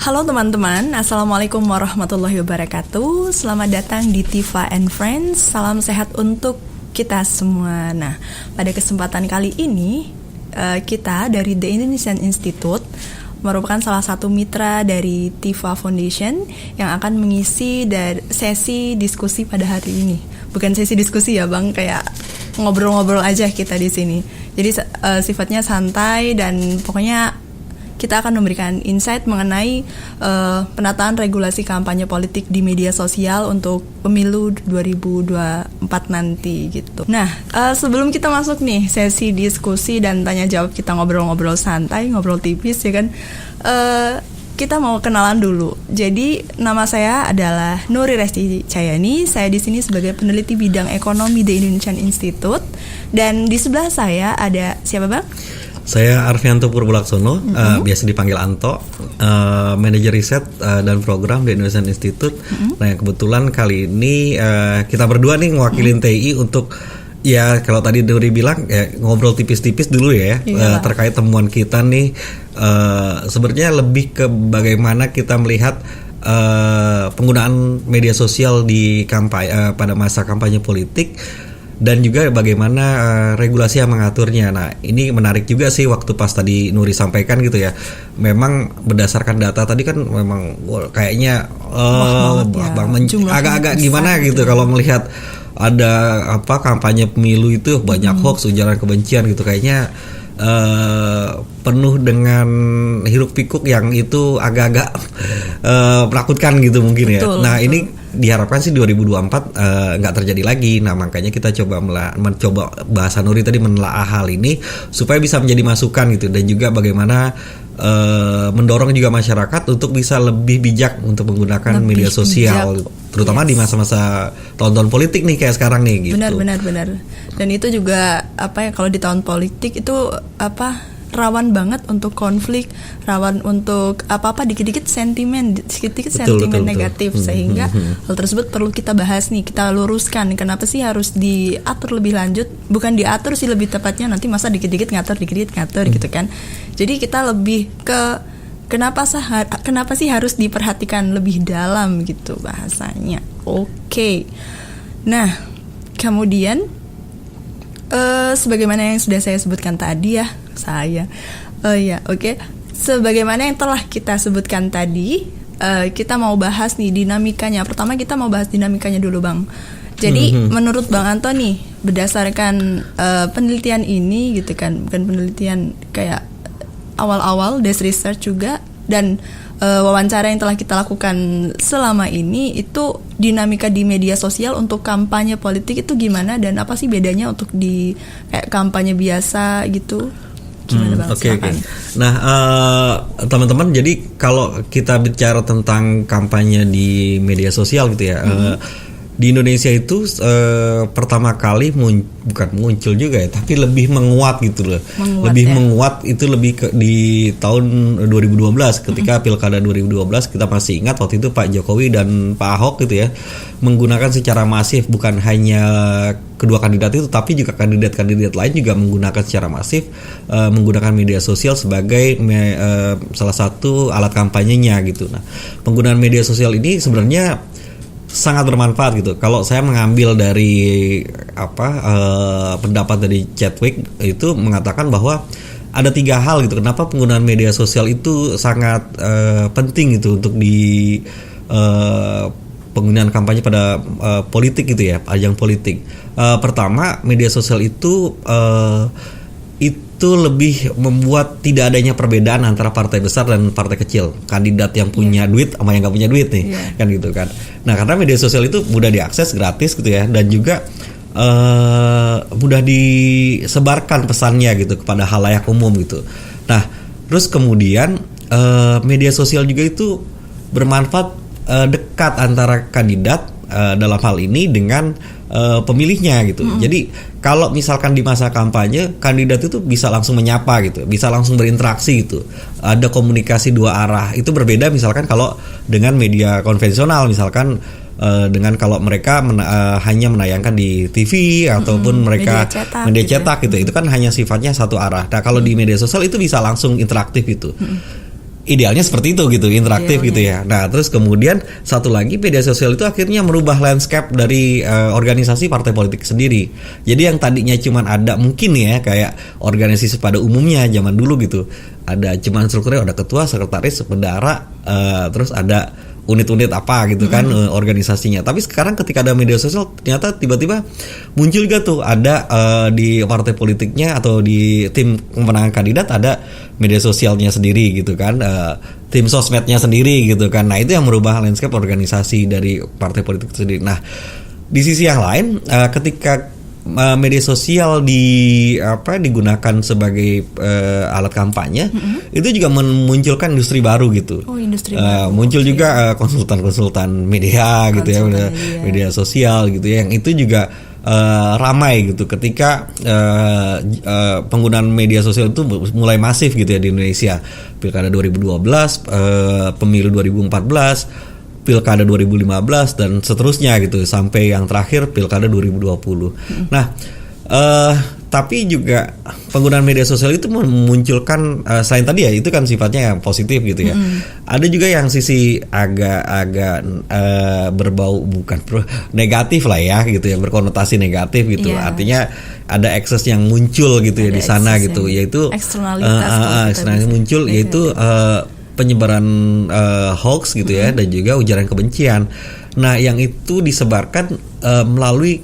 Halo teman-teman, Assalamualaikum warahmatullahi wabarakatuh. Selamat datang di Tifa and Friends. Salam sehat untuk kita semua. Nah, pada kesempatan kali ini kita dari The Indonesian Institute merupakan salah satu mitra dari Tifa Foundation yang akan mengisi sesi diskusi pada hari ini. Bukan sesi diskusi ya Bang, kayak ngobrol-ngobrol aja kita di sini. Jadi sifatnya santai dan pokoknya kita akan memberikan insight mengenai penataan regulasi kampanye politik di media sosial untuk pemilu 2024 nanti gitu. Nah, sebelum kita masuk nih sesi diskusi dan tanya jawab, kita ngobrol-ngobrol santai, ngobrol tipis ya kan. Kita mau kenalan dulu. Jadi nama saya adalah Nuri Resti Cayani. Saya di sini sebagai peneliti bidang ekonomi The Indonesian Institute. Dan di sebelah saya ada siapa Bang? Saya Arfianto Purbulaksono, biasa dipanggil Anto, manajer riset dan program di Indonesian Institute. Nah, kebetulan kali ini kita berdua nih ngewakilin TI untuk ya kalau tadi Nuri bilang ya, ngobrol tipis-tipis dulu ya terkait temuan kita nih. Sebenarnya lebih ke bagaimana kita melihat penggunaan media sosial di kampanye pada masa kampanye politik. Dan juga bagaimana regulasi yang mengaturnya. Nah, ini menarik juga sih waktu pas tadi Nuri sampaikan gitu ya. Memang berdasarkan data tadi kan memang kayaknya agak-agak gimana gitu kalau melihat ada kampanye pemilu itu banyak hoax, ujaran kebencian gitu, kayaknya penuh dengan hiruk pikuk yang itu agak-agak menakutkan gitu mungkin ya. Nah, betul. Ini diharapkan sih 2024 nggak terjadi lagi. Nah, makanya kita mencoba bahasa Nuri tadi menelaah hal ini supaya bisa menjadi masukan gitu, dan juga bagaimana mendorong juga masyarakat untuk bisa lebih bijak untuk menggunakan media sosial, terutama di masa-masa tahun-tahun politik nih kayak sekarang nih gitu. Benar. Dan itu juga kalau di tahun politik itu rawan banget untuk konflik, rawan untuk dikit-dikit sentimen negatif, sehingga hal tersebut perlu kita bahas nih, kita luruskan kenapa sih harus diatur lebih lanjut, bukan diatur sih lebih tepatnya, nanti masa dikit-dikit ngatur gitu kan. Jadi kita lebih ke kenapa sih harus diperhatikan lebih dalam gitu bahasanya. Oke. Nah, kemudian sebagaimana yang sudah saya sebutkan tadi ya, sebagaimana yang telah kita sebutkan tadi, kita mau bahas nih dinamikanya. Pertama kita mau bahas dinamikanya dulu Bang. Jadi menurut Bang Anto nih, berdasarkan penelitian ini gitu kan, bukan penelitian kayak awal-awal desk research juga, dan wawancara yang telah kita lakukan selama ini, itu dinamika di media sosial untuk kampanye politik itu gimana, dan apa sih bedanya untuk di kampanye biasa gitu? Gimana Bang? Oke. Nah, teman-teman, jadi kalau kita bicara tentang kampanye di media sosial gitu ya, di Indonesia itu pertama kali bukan muncul juga ya, tapi lebih menguat gitu loh. Menguat itu lebih di tahun 2012 ketika Pilkada 2012. Kita masih ingat waktu itu Pak Jokowi dan Pak Ahok gitu ya menggunakan secara masif, bukan hanya kedua kandidat itu, tapi juga kandidat-kandidat lain juga menggunakan secara masif menggunakan media sosial sebagai salah satu alat kampanyenya gitu. Nah, penggunaan media sosial ini sebenarnya sangat bermanfaat gitu. Kalau saya mengambil dari pendapat dari Chadwick itu mengatakan bahwa ada 3 hal gitu kenapa penggunaan media sosial itu sangat penting gitu untuk di penggunaan kampanye pada politik gitu ya, ajang politik. Pertama, media sosial itu lebih membuat tidak adanya perbedaan antara partai besar dan partai kecil, kandidat yang punya duit sama yang nggak punya duit nih, kan gitu kan. Nah, karena media sosial itu mudah diakses, gratis gitu ya, dan juga mudah disebarkan pesannya gitu kepada halayak umum gitu. Nah, terus kemudian media sosial juga itu bermanfaat dekat antara kandidat dalam hal ini dengan pemilihnya gitu. Jadi kalau misalkan di masa kampanye, kandidat itu bisa langsung menyapa gitu, bisa langsung berinteraksi gitu. Ada komunikasi 2 arah. Itu berbeda misalkan kalau dengan media konvensional, misalkan dengan kalau mereka hanya menayangkan di TV ataupun mereka media cetak gitu. Itu kan hanya sifatnya satu arah. Nah, kalau di media sosial itu bisa langsung interaktif gitu. idealnya seperti itu gitu, interaktif gitu ya. Nah, terus kemudian satu lagi media sosial itu akhirnya merubah landscape dari organisasi partai politik sendiri. Jadi yang tadinya cuman ada mungkin ya kayak organisasi pada umumnya zaman dulu gitu. Ada cuman strukturnya ada ketua, sekretaris, bendahara, terus ada unit-unit apa gitu kan organisasinya. Tapi sekarang ketika ada media sosial ternyata tiba-tiba muncul juga tuh ada di partai politiknya atau di tim pemenangan kandidat ada media sosialnya sendiri gitu kan, tim sosmednya sendiri gitu kan. Nah itu yang merubah landscape organisasi dari partai politik sendiri. Nah di sisi yang lain ketika media sosial digunakan sebagai alat kampanye, itu juga memunculkan industri baru gitu. Muncul juga konsultan media gitu ya, media sosial gitu ya, yang itu juga ramai gitu ketika penggunaan media sosial itu mulai masif gitu ya di Indonesia. Pilkada 2012, pemilu 2014, Pilkada 2015 dan seterusnya gitu sampai yang terakhir Pilkada 2020. Nah, tapi juga penggunaan media sosial itu memunculkan selain tadi ya itu kan sifatnya yang positif gitu ya. Ada juga yang sisi agak berbau negatif lah ya gitu ya, berkonotasi negatif gitu. Artinya ada ekses yang muncul gitu ya di sana gitu, yaitu eksternalitas muncul yaitu penyebaran hoax gitu ya, dan juga ujaran kebencian. Nah, yang itu disebarkan melalui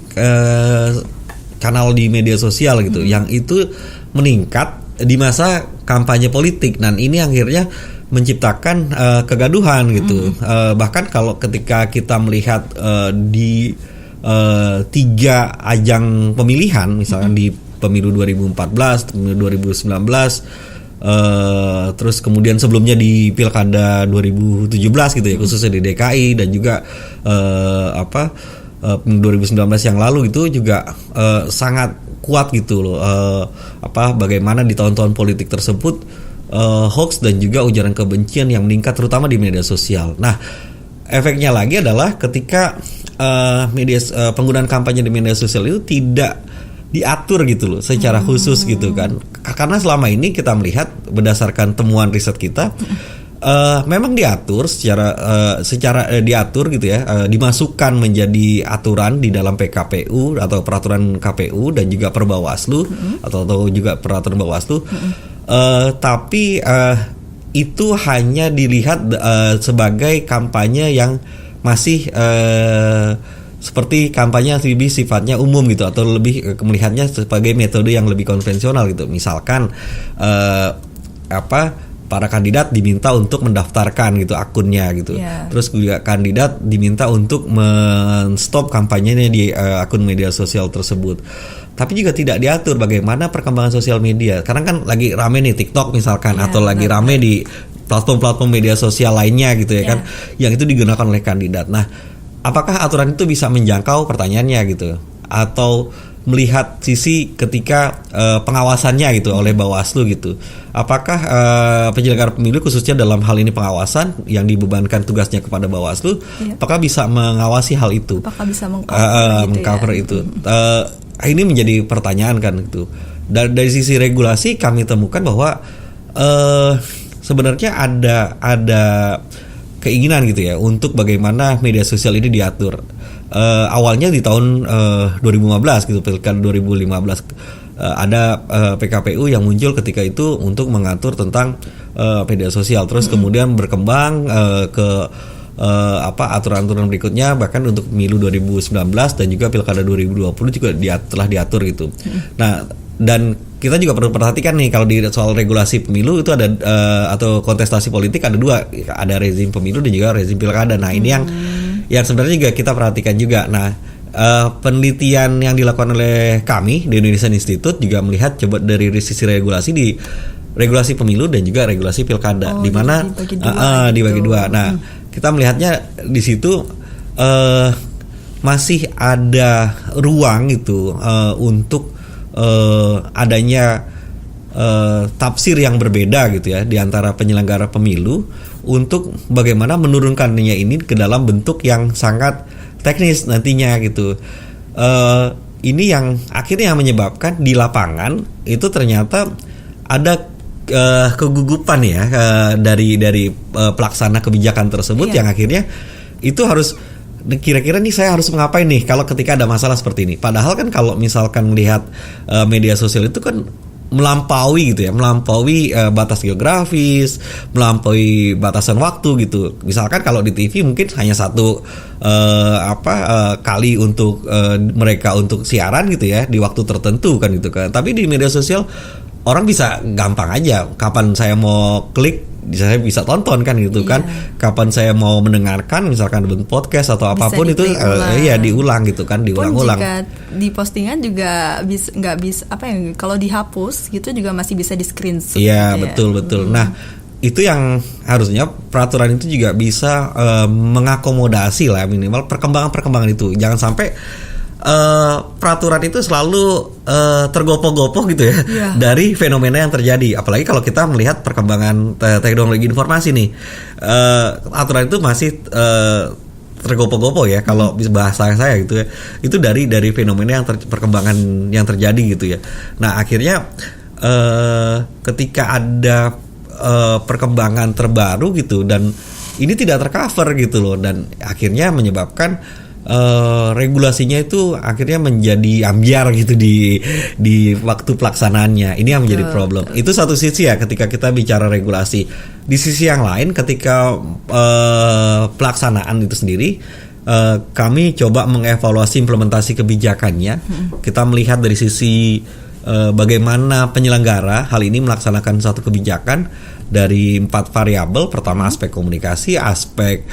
kanal di media sosial gitu, yang itu meningkat di masa kampanye politik. Dan ini akhirnya menciptakan kegaduhan gitu. Bahkan kalau ketika kita melihat di 3 ajang pemilihan, misalkan di pemilu 2014, pemilu 2019, terus kemudian sebelumnya di Pilkada 2017 gitu ya, khususnya di DKI, dan juga 2019 yang lalu itu juga sangat kuat gitu loh, bagaimana di tahun-tahun politik tersebut hoax dan juga ujaran kebencian yang meningkat terutama di media sosial. Nah, efeknya lagi adalah ketika penggunaan kampanye di media sosial itu tidak diatur gitu loh secara khusus gitu kan, karena selama ini kita melihat berdasarkan temuan riset kita memang diatur secara diatur gitu ya, dimasukkan menjadi aturan di dalam PKPU atau peraturan KPU dan juga Perbawaslu atau juga peraturan Bawaslu, tapi itu hanya dilihat sebagai kampanye yang masih seperti kampanye yang lebih sifatnya umum gitu, atau lebih melihatnya sebagai metode yang lebih konvensional gitu. Misalkan para kandidat diminta untuk mendaftarkan gitu akunnya gitu. Terus juga kandidat diminta untuk men-stop kampanyenya di akun media sosial tersebut. Tapi juga tidak diatur bagaimana perkembangan sosial media. Karena kan lagi rame nih TikTok misalkan, atau lagi rame di platform-platform media sosial lainnya gitu ya kan, yang itu digunakan oleh kandidat. Nah, apakah aturan itu bisa menjangkau, pertanyaannya gitu, atau melihat sisi ketika pengawasannya gitu oleh Bawaslu gitu. Apakah penyelenggara pemilu khususnya dalam hal ini pengawasan yang dibebankan tugasnya kepada Bawaslu, apakah bisa mengawasi hal itu? Apakah bisa mengcover itu? Ini menjadi pertanyaan kan gitu. Dari sisi regulasi kami temukan bahwa sebenarnya ada keinginan gitu ya untuk bagaimana media sosial ini diatur. Awalnya di tahun 2015 gitu, Pilkada 2015 ada PKPU yang muncul ketika itu untuk mengatur tentang media sosial. Terus kemudian berkembang ke aturan-aturan berikutnya, bahkan untuk pemilu 2019 dan juga Pilkada 2020 juga telah diatur gitu. Nah, dan kita juga perlu perhatikan nih kalau di soal regulasi pemilu itu ada atau kontestasi politik ada 2, ada rezim pemilu dan juga rezim pilkada. Nah, ini yang sebenarnya juga kita perhatikan juga. Nah, penelitian yang dilakukan oleh kami di Indonesian Institute juga melihat coba dari sisi regulasi di regulasi pemilu dan juga regulasi pilkada, di mana dibagi dua. Nah, kita melihatnya di situ masih ada ruang itu untuk adanya tafsir yang berbeda gitu ya di antara penyelenggara pemilu untuk bagaimana menurunkannya ini ke dalam bentuk yang sangat teknis nantinya gitu. Ini yang akhirnya menyebabkan di lapangan itu ternyata ada kegugupan ya dari pelaksana kebijakan tersebut yang akhirnya itu harus kira-kira nih saya harus ngapain nih kalau ketika ada masalah seperti ini. Padahal kan kalau misalkan lihat media sosial itu kan melampaui gitu ya, melampaui batas geografis, melampaui batasan waktu gitu. Misalkan kalau di TV mungkin hanya satu kali untuk mereka untuk siaran gitu ya di waktu tertentu kan gitu kan. Tapi di media sosial orang bisa gampang aja kapan saya mau klik saya bisa tonton kan gitu kan. Kapan saya mau mendengarkan misalkan podcast atau apapun itu diulang gitu kan, diulang-ulang. Jika di postingan juga nggak bisa kalau dihapus gitu juga masih bisa di screenshot. Iya gitu betul. Nah itu yang harusnya peraturan itu juga bisa mengakomodasi lah minimal perkembangan itu. Jangan sampai peraturan itu selalu tergopoh-gopoh gitu ya dari fenomena yang terjadi. Apalagi kalau kita melihat perkembangan teknologi informasi nih, aturan itu masih tergopoh-gopoh ya kalau bahasa saya gitu ya. Itu dari fenomena perkembangan yang terjadi gitu ya. Nah akhirnya ketika ada perkembangan terbaru gitu dan ini tidak tercover gitu loh, dan akhirnya menyebabkan regulasinya itu akhirnya menjadi ambiar gitu di waktu pelaksanaannya. Ini yang menjadi problem. Itu satu sisi ya ketika kita bicara regulasi. Di sisi yang lain ketika pelaksanaan itu sendiri, kami coba mengevaluasi implementasi kebijakannya. Kita melihat dari sisi bagaimana penyelenggara hal ini melaksanakan satu kebijakan dari 4 variabel. Pertama aspek komunikasi, aspek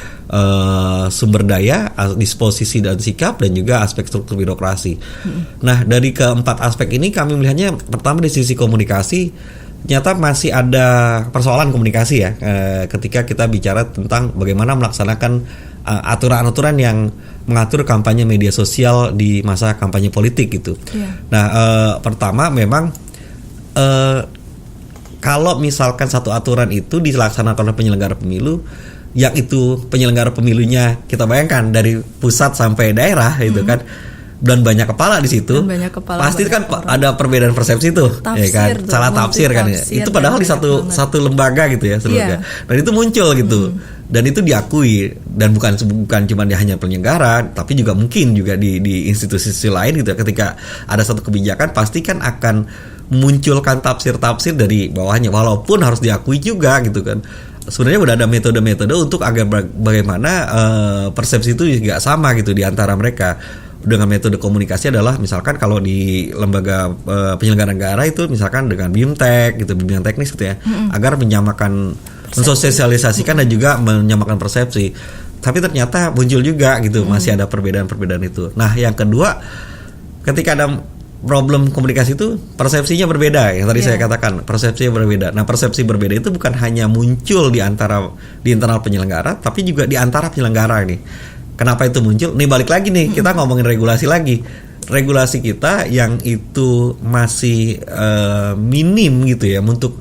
sumber daya, disposisi dan sikap, dan juga aspek struktur birokrasi. Nah dari keempat aspek ini kami melihatnya pertama di sisi komunikasi ternyata masih ada persoalan komunikasi ya ketika kita bicara tentang bagaimana melaksanakan aturan-aturan yang mengatur kampanye media sosial di masa kampanye politik gitu. Nah pertama memang kalau misalkan satu aturan itu dilaksanakan oleh penyelenggara pemilu, yang itu penyelenggara pemilunya kita bayangkan dari pusat sampai daerah itu kan, dan banyak kepala di situ, pasti kan orang. Ada perbedaan persepsi tuh, ya kan, salah tafsir kan ya. Itu padahal di satu lembaga gitu ya, dan itu muncul gitu, dan itu diakui, dan bukan cuma hanya penyelenggara, tapi juga mungkin juga di institusi lain gitu. Ketika ada satu kebijakan, pasti kan akan munculkan tafsir-tafsir dari bawahnya, walaupun harus diakui juga gitu kan. Sebenarnya udah ada metode-metode untuk agar bagaimana persepsi itu juga sama gitu di antara mereka. Dengan metode komunikasi adalah misalkan kalau di lembaga penyelenggara negara itu misalkan dengan BIMTEK gitu, bimbingan teknis gitu ya, agar menyamakan, mensosialisasikan dan juga menyamakan persepsi. Tapi ternyata muncul juga gitu, masih ada perbedaan-perbedaan itu. Nah yang kedua, ketika ada problem komunikasi itu persepsinya berbeda. Yang tadi saya katakan persepsinya berbeda. Nah persepsi berbeda itu bukan hanya muncul di internal penyelenggara, tapi juga di antara penyelenggara ini. Kenapa itu muncul? Nih balik lagi nih, kita ngomongin regulasi lagi. Regulasi kita yang itu masih minim gitu ya untuk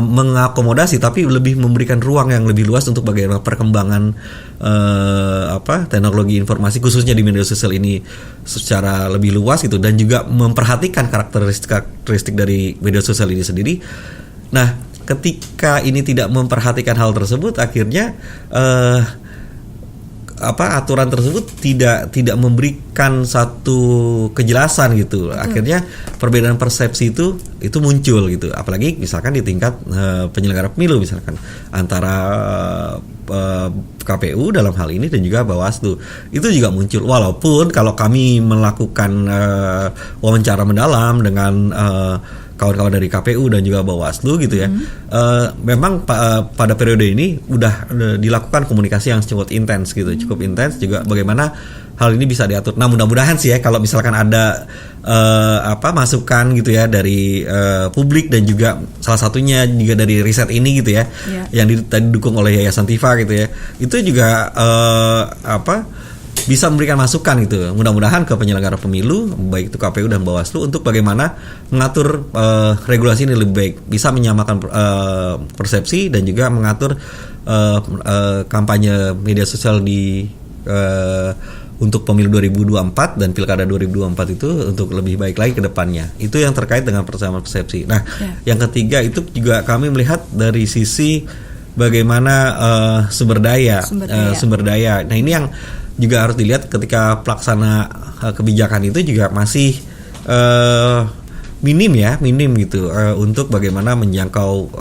mengakomodasi, tapi lebih memberikan ruang yang lebih luas untuk bagaimana perkembangan teknologi informasi khususnya di media sosial ini secara lebih luas gitu, dan juga memperhatikan karakteristik dari media sosial ini sendiri. Nah, ketika ini tidak memperhatikan hal tersebut, akhirnya aturan tersebut tidak memberikan satu kejelasan gitu. Akhirnya perbedaan persepsi itu muncul gitu. Apalagi misalkan di tingkat penyelenggara pemilu misalkan antara KPU dalam hal ini dan juga Bawaslu. Itu juga muncul. Walaupun kalau kami melakukan wawancara mendalam dengan kawan-kawan dari KPU dan juga Bawaslu gitu ya, memang pada periode ini udah dilakukan komunikasi yang cukup intens gitu, cukup intens juga bagaimana hal ini bisa diatur. Nah mudah-mudahan sih ya kalau misalkan ada masukan gitu ya dari publik dan juga salah satunya juga dari riset ini gitu ya, yang didukung oleh Yayasan Tifa gitu ya, itu juga bisa memberikan masukan gitu. Mudah-mudahan ke penyelenggara pemilu baik itu KPU dan Bawaslu untuk bagaimana mengatur regulasi ini lebih baik, bisa menyamakan persepsi dan juga mengatur kampanye media sosial di untuk pemilu 2024 dan pilkada 2024 itu untuk lebih baik lagi ke depannya. Itu yang terkait dengan persamaan persepsi. Nah, yang ketiga itu juga kami melihat dari sisi bagaimana sumber daya. Nah, ini yang juga harus dilihat ketika pelaksana kebijakan itu juga masih minim gitu untuk bagaimana menjangkau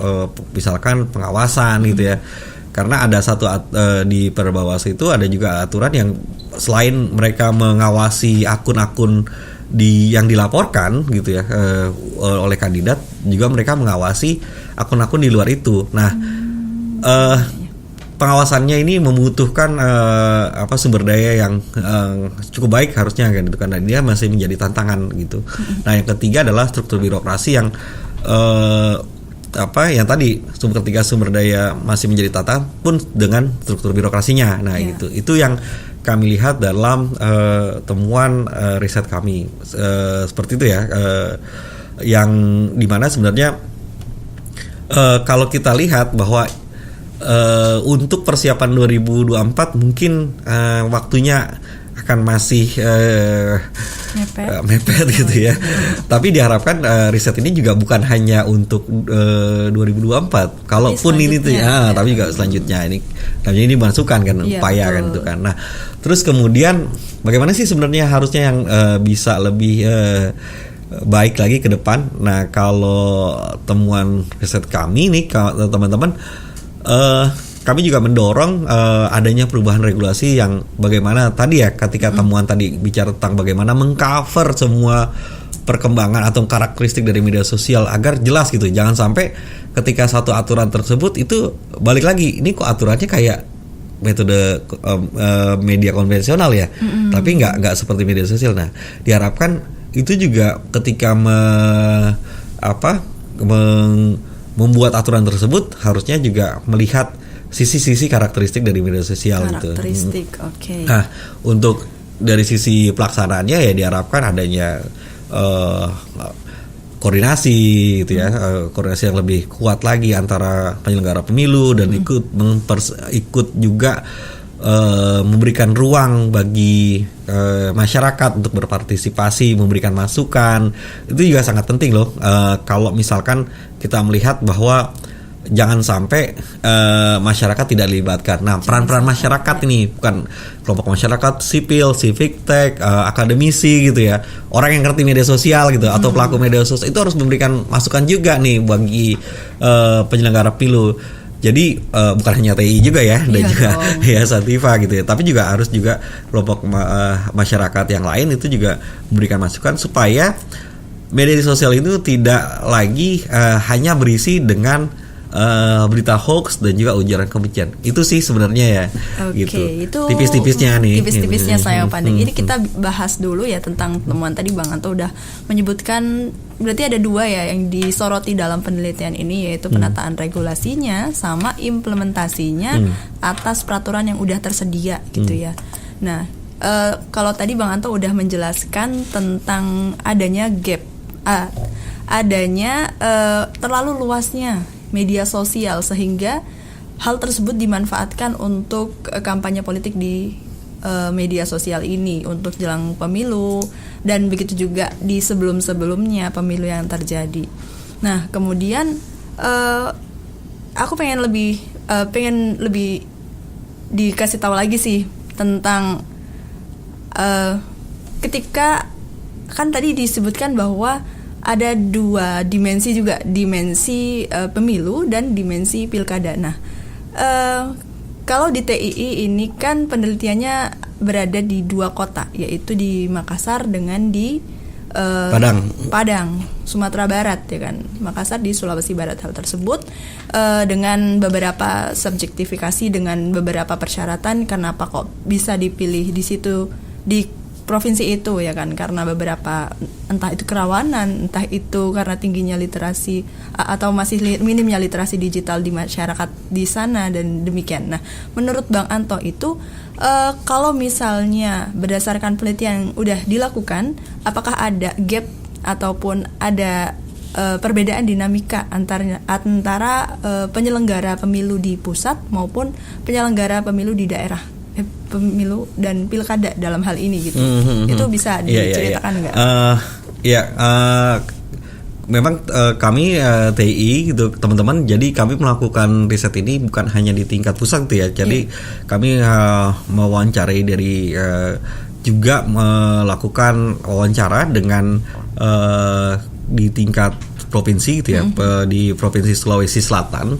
misalkan pengawasan gitu ya. Karena ada satu di Perbawaslu itu ada juga aturan yang selain mereka mengawasi akun-akun yang dilaporkan gitu ya oleh kandidat, juga mereka mengawasi akun-akun di luar itu. Nah, pengawasannya ini membutuhkan sumber daya yang cukup baik harusnya kan gitu, karena dia masih menjadi tantangan gitu. Nah, yang ketiga adalah struktur birokrasi yang yang tadi ketika sumber daya masih menjadi tantangan pun dengan struktur birokrasinya. Nah, itu yang kami lihat dalam temuan riset kami seperti itu ya, yang dimana sebenarnya kalau kita lihat bahwa untuk persiapan 2024 mungkin waktunya akan masih mepet gitu ya. Tapi diharapkan riset ini juga bukan hanya untuk 2024. Kalaupun ini tuh tapi juga selanjutnya ini masukan kan, upaya kan itu kan. Nah, terus kemudian bagaimana sih sebenarnya harusnya yang bisa lebih baik lagi ke depan. Nah, kalau temuan riset kami nih teman-teman, kami juga mendorong adanya perubahan regulasi yang bagaimana tadi ya, ketika temuan tadi bicara tentang bagaimana mengcover semua perkembangan atau karakteristik dari media sosial agar jelas gitu. Jangan sampai ketika satu aturan tersebut itu balik lagi, ini kok aturannya kayak metode media konvensional ya, tapi nggak seperti media sosial. Nah, diharapkan itu juga ketika membuat aturan tersebut harusnya juga melihat sisi-sisi karakteristik dari media sosial gitu. Oke. Nah, untuk dari sisi pelaksanaannya ya diharapkan adanya koordinasi gitu ya, koordinasi yang lebih kuat lagi antara penyelenggara pemilu dan ikut juga memberikan ruang bagi masyarakat untuk berpartisipasi, memberikan masukan. Itu juga sangat penting loh. Kalau misalkan kita melihat bahwa jangan sampai masyarakat tidak dilibatkan. Nah, peran-peran masyarakat ini bukan kelompok masyarakat sipil, civic tech, akademisi gitu ya, orang yang ngerti media sosial gitu atau pelaku media sosial itu harus memberikan masukan juga nih bagi penyelenggara pilu. Jadi bukan hanya TI juga ya, dan juga ya Sativa gitu ya, tapi juga harus juga kelompok masyarakat yang lain itu juga memberikan masukan supaya media sosial itu tidak lagi hanya berisi dengan berita hoax dan juga ujaran kebencian. Itu sih sebenarnya ya. Gitu. Itu tipis-tipisnya nih. Tipis-tipisnya saya Pandeng. Ini kita bahas dulu ya tentang temuan tadi. Bang Anto udah menyebutkan berarti ada dua ya yang disoroti dalam penelitian ini, yaitu penataan regulasinya sama implementasinya atas peraturan yang udah tersedia gitu ya. Nah, kalau tadi Bang Anto udah menjelaskan tentang adanya gap, adanya terlalu luasnya media sosial sehingga hal tersebut dimanfaatkan untuk kampanye politik di media sosial ini untuk jelang pemilu dan begitu juga di sebelum-sebelumnya pemilu yang terjadi. Nah, kemudian aku pengen lebih dikasih tahu lagi sih tentang ketika kan tadi disebutkan bahwa ada dua dimensi juga, dimensi pemilu dan dimensi pilkada. Nah, kalau di TII ini kan penelitiannya berada di dua kota, yaitu di Makassar dengan di Padang, Sumatera Barat ya kan. Makassar di Sulawesi Barat. Hal tersebut dengan beberapa subjektifikasi, dengan beberapa persyaratan kenapa kok bisa dipilih di situ, di provinsi itu ya kan, karena beberapa entah itu kerawanan, entah itu karena tingginya literasi atau masih minimnya literasi digital di masyarakat di sana dan demikian. Nah, menurut Bang Anto itu kalau misalnya berdasarkan penelitian yang udah dilakukan, apakah ada gap ataupun ada perbedaan dinamika antara penyelenggara pemilu di pusat maupun penyelenggara pemilu di daerah? pemilu dan pilkada dalam hal ini gitu. Itu bisa diceritakan nggak? Memang kami TI gitu teman-teman, jadi kami melakukan riset ini bukan hanya di tingkat pusat gitu ya. Jadi kami mewawancarai dari juga melakukan wawancara dengan di tingkat provinsi gitu ya, di Provinsi Sulawesi Selatan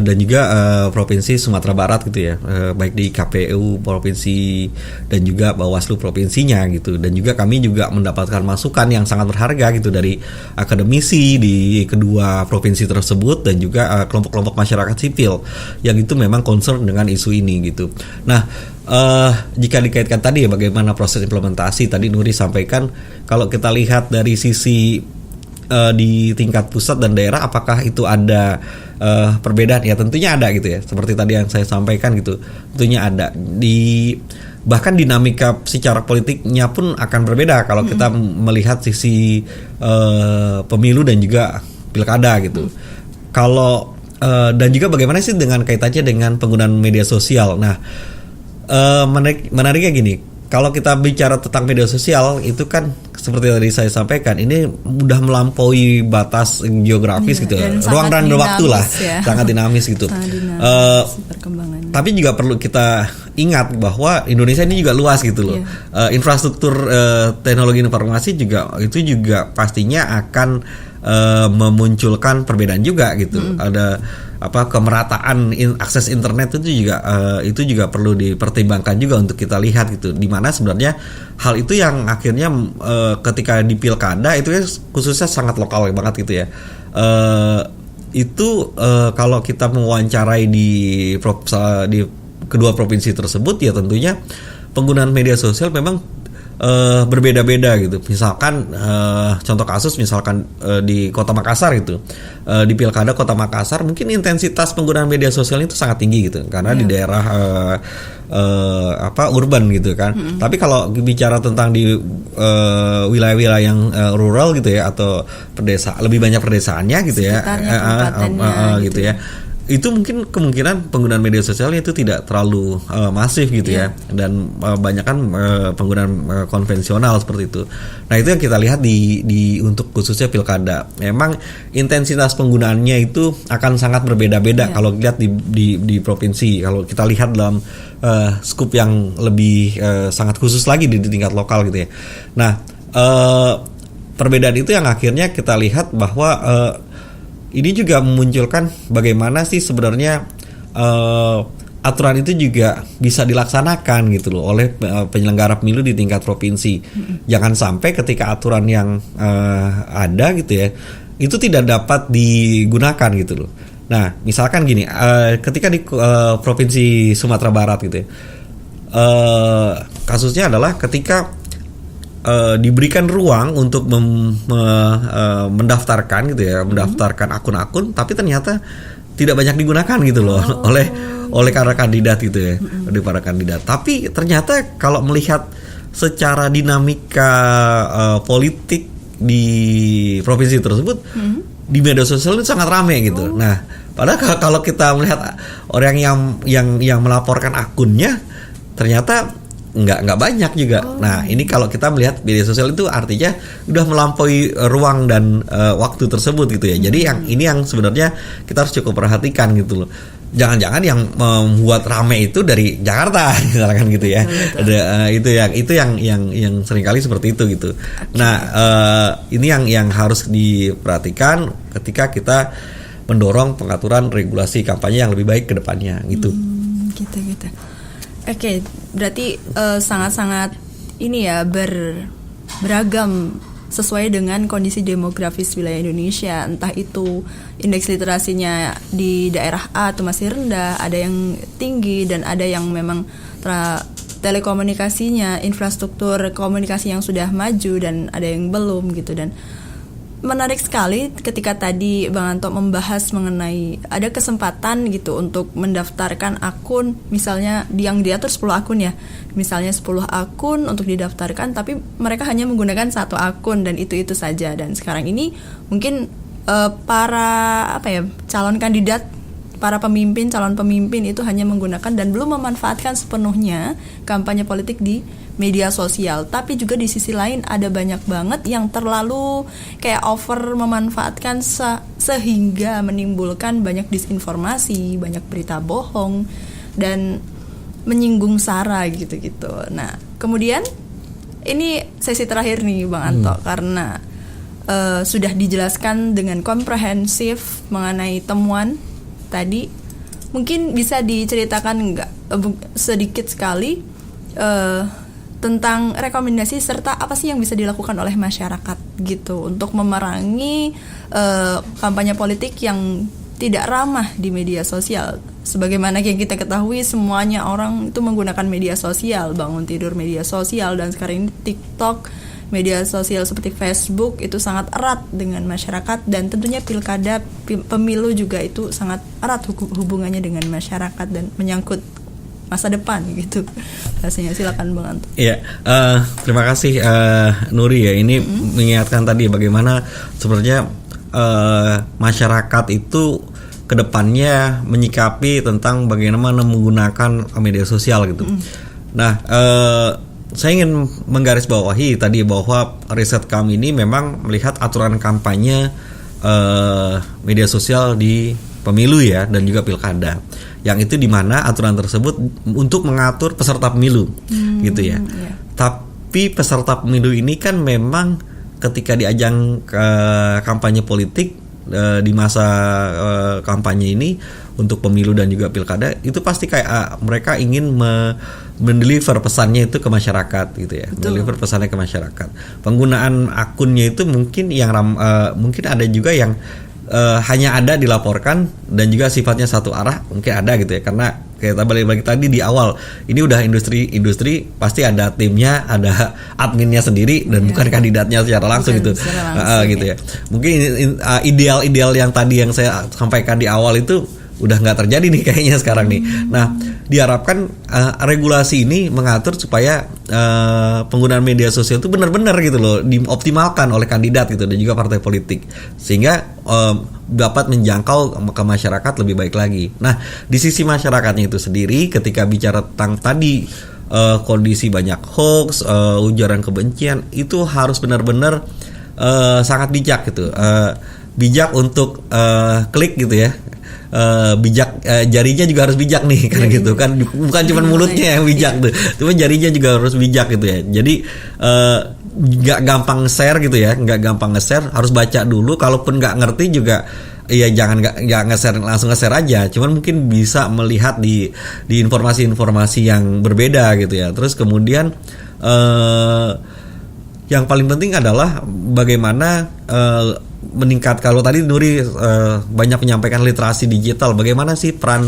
dan juga Provinsi Sumatera Barat gitu ya, baik di KPU provinsi dan juga Bawaslu provinsinya gitu. Dan juga kami juga mendapatkan masukan yang sangat berharga gitu dari akademisi di kedua provinsi tersebut dan juga kelompok-kelompok masyarakat sipil yang itu memang concern dengan isu ini gitu. Nah, jika dikaitkan tadi ya bagaimana proses implementasi, tadi Nuri sampaikan kalau kita lihat dari sisi di tingkat pusat dan daerah apakah itu ada perbedaan, ya tentunya ada gitu ya, seperti tadi yang saya sampaikan gitu, tentunya ada bahkan dinamika secara politiknya pun akan berbeda kalau kita melihat sisi pemilu dan juga pilkada gitu. Kalau dan juga bagaimana sih dengan kaitannya dengan penggunaan media sosial. Nah, menariknya gini, kalau kita bicara tentang media sosial itu kan seperti tadi saya sampaikan, ini udah melampaui batas geografis gitu, ruang dan waktu lah, sangat dinamis gitu. Tapi juga perlu kita ingat bahwa Indonesia ini juga luas gitu loh. Infrastruktur teknologi informasi juga itu juga pastinya akan memunculkan perbedaan juga gitu. Ada kemerataan akses internet itu juga perlu dipertimbangkan juga untuk kita lihat gitu, di mana sebenarnya hal itu yang akhirnya ketika di pilkada itu khususnya sangat lokal banget gitu ya. Kalau kita mewawancarai di kedua provinsi tersebut ya tentunya penggunaan media sosial memang berbeda-beda gitu. Misalkan contoh kasus misalkan di Kota Makassar itu, di pilkada Kota Makassar mungkin intensitas penggunaan media sosial itu sangat tinggi gitu karena di daerah urban gitu kan. Tapi kalau bicara tentang di wilayah-wilayah yang rural gitu ya, atau lebih banyak perdesaannya gitu ya, gitu ya, itu mungkin kemungkinan penggunaan media sosialnya itu tidak terlalu masif gitu ya, dan banyak kan penggunaan konvensional seperti itu. Nah, itu yang kita lihat di untuk khususnya pilkada. Memang intensitas penggunaannya itu akan sangat berbeda-beda kalau lihat di provinsi. Kalau kita lihat dalam skup yang lebih sangat khusus lagi di tingkat lokal gitu ya. Nah, perbedaan itu yang akhirnya kita lihat bahwa ini juga memunculkan bagaimana sih sebenarnya aturan itu juga bisa dilaksanakan gitu loh oleh penyelenggara pemilu di tingkat provinsi. Jangan sampai ketika aturan yang ada gitu ya, itu tidak dapat digunakan gitu loh. Nah, misalkan gini, ketika di Provinsi Sumatera Barat gitu ya, kasusnya adalah ketika diberikan ruang untuk mendaftarkan gitu ya, mendaftarkan akun-akun, tapi ternyata tidak banyak digunakan gitu loh oleh para kandidat gitu ya, oleh para kandidat. Tapi ternyata kalau melihat secara dinamika politik di provinsi tersebut, di media sosial itu sangat ramai gitu. Nah, padahal kalau kita melihat orang yang melaporkan akunnya ternyata nggak banyak juga. Nah, ini kalau kita melihat media sosial itu artinya udah melampaui ruang dan waktu tersebut gitu ya. Jadi yang sebenarnya kita harus cukup perhatikan gitu loh. Jangan-jangan yang membuat rame itu dari Jakarta misalkan gitu ya. Itu yang seringkali seperti itu gitu. Nah, ini yang harus diperhatikan ketika kita mendorong pengaturan regulasi kampanye yang lebih baik ke depannya gitu. Gitu. Oke, berarti sangat-sangat ini ya beragam sesuai dengan kondisi demografis wilayah Indonesia. Entah itu indeks literasinya di daerah A itu masih rendah, ada yang tinggi, dan ada yang memang telekomunikasinya, infrastruktur komunikasi yang sudah maju, dan ada yang belum gitu. Dan menarik sekali ketika tadi Bang Anto membahas mengenai ada kesempatan gitu untuk mendaftarkan akun, misalnya yang diatur 10 akun ya, misalnya 10 akun untuk didaftarkan, tapi mereka hanya menggunakan satu akun dan itu saja. Dan sekarang ini mungkin para calon kandidat para pemimpin, calon pemimpin itu hanya menggunakan dan belum memanfaatkan sepenuhnya kampanye politik di media sosial. Tapi juga di sisi lain ada banyak banget yang terlalu kayak over memanfaatkan sehingga menimbulkan banyak disinformasi, banyak berita bohong dan menyinggung sara gitu-gitu. Nah, kemudian ini sesi terakhir nih Bang Anto, karena sudah dijelaskan dengan komprehensif mengenai temuan tadi. Mungkin bisa diceritakan sedikit sekali tentang rekomendasi serta apa sih yang bisa dilakukan oleh masyarakat gitu untuk memerangi kampanye politik yang tidak ramah di media sosial. Sebagaimana yang kita ketahui, semuanya orang itu menggunakan media sosial, bangun tidur media sosial, dan sekarang ini TikTok, media sosial seperti Facebook itu sangat erat dengan masyarakat, dan tentunya pilkada, pemilu juga itu sangat erat hubungannya dengan masyarakat dan menyangkut masa depan gitu. Rasanya silakan Bang Anto. Iya, terima kasih Nuri ya. Ini mengingatkan tadi bagaimana sebenarnya masyarakat itu kedepannya menyikapi tentang bagaimana menggunakan media sosial gitu. Nah, saya ingin menggarisbawahi tadi bahwa riset kami ini memang melihat aturan kampanye media sosial di pemilu ya, dan juga pilkada. Yang itu di mana aturan tersebut untuk mengatur peserta pemilu gitu ya. Yeah. Tapi peserta pemilu ini kan memang ketika di ajang kampanye politik di masa kampanye ini untuk pemilu dan juga pilkada, itu pasti kayak mereka ingin mendeliver pesannya itu ke masyarakat gitu ya. Mendeliver pesannya ke masyarakat. Penggunaan akunnya itu mungkin yang mungkin ada juga yang hanya ada dilaporkan dan juga sifatnya satu arah, mungkin ada gitu ya. Karena kita balik tadi di awal, ini udah industri pasti ada timnya, ada adminnya sendiri dan bukan kandidatnya secara langsung gitu. Gitu ya. Mungkin ideal yang tadi yang saya sampaikan di awal itu udah nggak terjadi nih kayaknya sekarang nih. Nah, diharapkan regulasi ini mengatur supaya penggunaan media sosial itu benar-benar gitu loh dioptimalkan oleh kandidat gitu dan juga partai politik, sehingga dapat menjangkau ke masyarakat lebih baik lagi. Nah, di sisi masyarakatnya itu sendiri, ketika bicara tentang tadi kondisi banyak hoax, ujaran kebencian, itu harus benar-benar sangat bijak gitu, bijak untuk klik gitu ya. Bijak, jarinya juga harus bijak nih kan gitu kan, bukan cuma mulutnya yang bijak tuh, cuma jarinya juga harus bijak gitu ya. Jadi nggak gampang share gitu ya, nggak gampang nge-share, harus baca dulu. Kalaupun nggak ngerti juga ya jangan nggak nge-share langsung nge-share aja, cuman mungkin bisa melihat di informasi-informasi yang berbeda gitu ya. Terus kemudian yang paling penting adalah bagaimana meningkat. Kalau tadi Nuri banyak menyampaikan literasi digital, bagaimana sih peran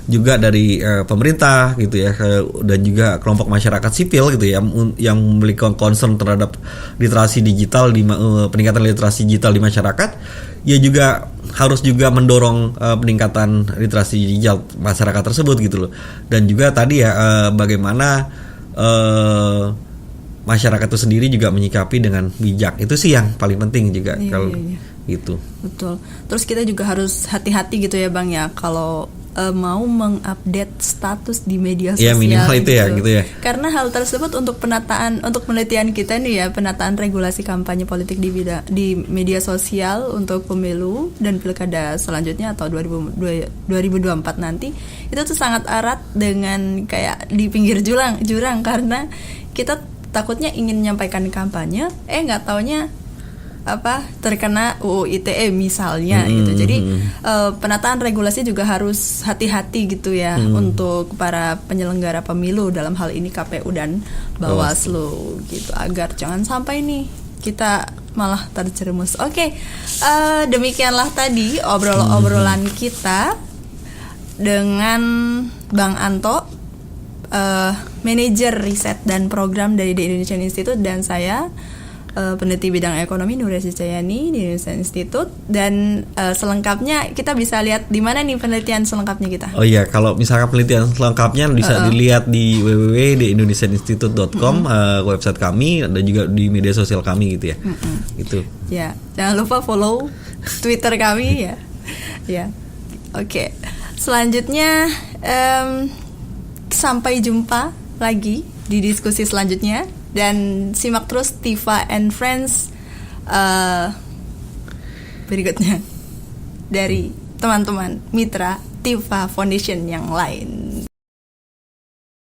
juga dari pemerintah gitu ya, dan juga kelompok masyarakat sipil gitu ya, yang memiliki concern terhadap literasi digital, di peningkatan literasi digital di masyarakat. Ya juga harus juga mendorong peningkatan literasi digital masyarakat tersebut gitu loh. Dan juga tadi ya bagaimana masyarakat itu sendiri juga menyikapi dengan bijak. Itu sih yang paling penting juga. Kalau gitu. Betul. Terus kita juga harus hati-hati gitu ya Bang ya, kalau mau mengupdate status di media sosial. Ya minimal itu ya gitu ya. Karena hal tersebut untuk penelitian kita nih ya, penataan regulasi kampanye politik di media sosial untuk pemilu dan pilkada selanjutnya atau 2024 nanti, itu tuh sangat erat dengan kayak di pinggir jurang karena kita takutnya ingin menyampaikan kampanye, nggak taunya terkena UU ITE misalnya gitu. Jadi penataan regulasi juga harus hati-hati gitu ya untuk para penyelenggara pemilu, dalam hal ini KPU dan Bawaslu gitu, agar jangan sampai nih kita malah terjerumus. Oke, demikianlah tadi obrolan kita dengan Bang Anto, manajer riset dan program dari The Indonesian Institute, dan saya peneliti bidang ekonomi Nur Yassi Cayani di Indonesian Institute. Dan selengkapnya kita bisa lihat di mana nih penelitian selengkapnya kita? Oh iya, kalau misalkan penelitian selengkapnya bisa dilihat di www.theindonesianinstitute.com, website kami, dan juga di media sosial kami gitu ya. Gitu. Ya, jangan lupa follow Twitter kami ya. Ya. Oke. selanjutnya sampai jumpa lagi di diskusi selanjutnya, dan simak terus Tifa and Friends berikutnya dari teman-teman mitra Tifa Foundation yang lain.